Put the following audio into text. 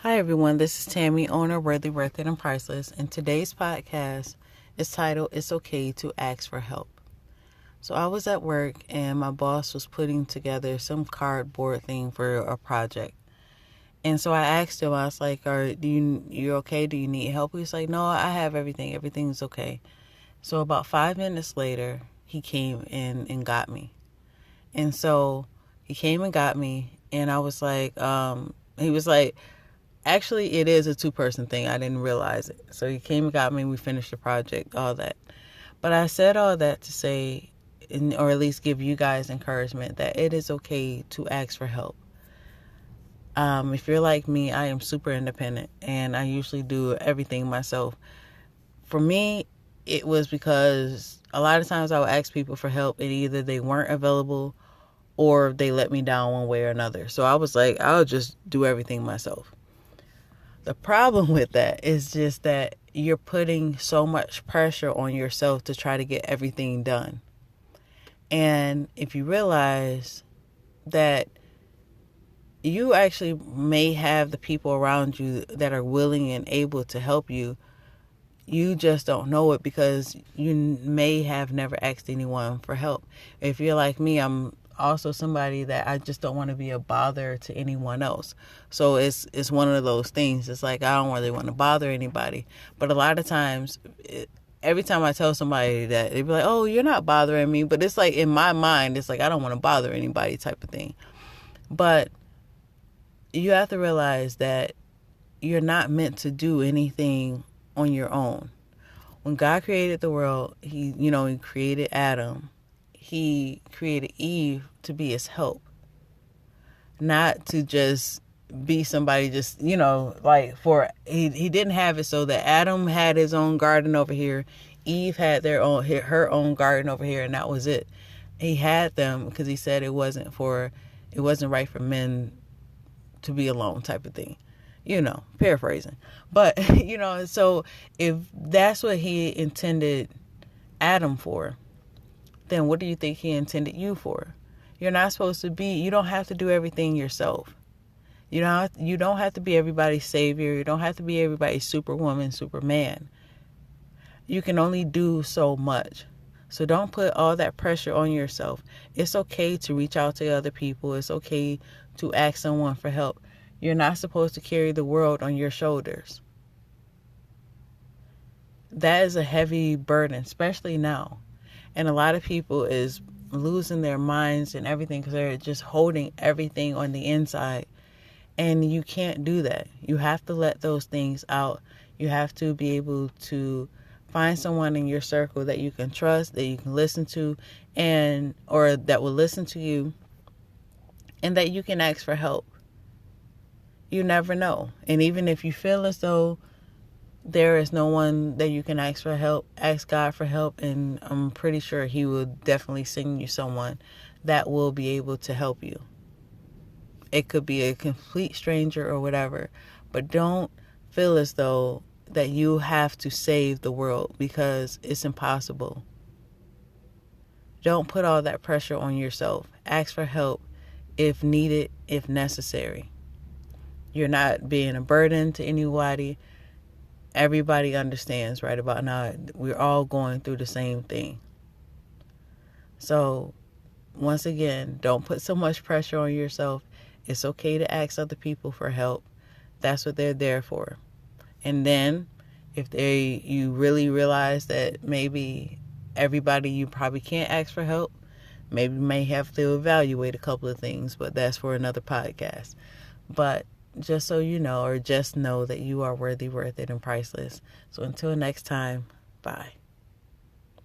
Hi everyone, this is Tammy, owner of Worthy, Worth It, and Priceless, and today's podcast is titled It's Okay to Ask for Help. So I was at work and my boss was putting together some cardboard thing for a project. And so I asked him, I was like, you okay? Do you need help? He's like, no, I have everything. Everything's okay. So about 5 minutes later, he came in and got me. And so he came and got me and I was like, he was like, actually, it is a two-person thing. I didn't realize it. So he came and got me. We finished the project, all that. But I said all that to say, or at least give you guys encouragement, that it is okay to ask for help. If you're like me, I am super independent, and I usually do everything myself. For me, it was because a lot of times I would ask people for help, and either they weren't available or they let me down one way or another. So I was like, I'll just do everything myself. The problem with that is just that you're putting so much pressure on yourself to try to get everything done. And if you realize that you actually may have the people around you that are willing and able to help you, you just don't know it because you may have never asked anyone for help. If you're like me, I'm also somebody that I just don't want to be a bother to anyone else. So it's one of those things. It's like I don't really want to bother anybody. But a lot of times, every time I tell somebody that, they be like, oh, you're not bothering me. But it's like in my mind, it's like I don't want to bother anybody type of thing. But you have to realize that you're not meant to do anything on your own. When God created the world, he created Adam. He created Eve to be his help, not to just be somebody just, he didn't have it so that Adam had his own garden over here. Eve had her own garden over here, and that was it. He had them because he said it wasn't right for men to be alone type of thing. Paraphrasing. But, so if that's what he intended Adam for, then what do you think he intended you for? You're not supposed to be, you don't have to do everything yourself. You don't have to be everybody's savior. You don't have to be everybody's superwoman, superman. You can only do so much. So don't put all that pressure on yourself. It's okay to reach out to other people. It's okay to ask someone for help. You're not supposed to carry the world on your shoulders. That is a heavy burden, especially now. And a lot of people is losing their minds and everything because they're just holding everything on the inside. And you can't do that. You have to let those things out. You have to be able to find someone in your circle that you can trust, that you can listen to, or that will listen to you, and that you can ask for help. You never know. And even if you feel as though there is no one that you can ask for help, ask God for help, and I'm pretty sure he will definitely send you someone that will be able to help you. It could be a complete stranger or whatever, but don't feel as though that you have to save the world because it's impossible. Don't put all that pressure on yourself. Ask for help if needed, if necessary. You're not being a burden to anybody. Everybody understands right about now. We're all going through the same thing. So, once again, don't put so much pressure on yourself. It's okay to ask other people for help. That's what they're there for. And then, if you really realize that maybe everybody you probably can't ask for help, maybe you may have to evaluate a couple of things, but that's for another podcast. But just so you know, or just know that you are worthy, worth it, and priceless. So until next time, bye.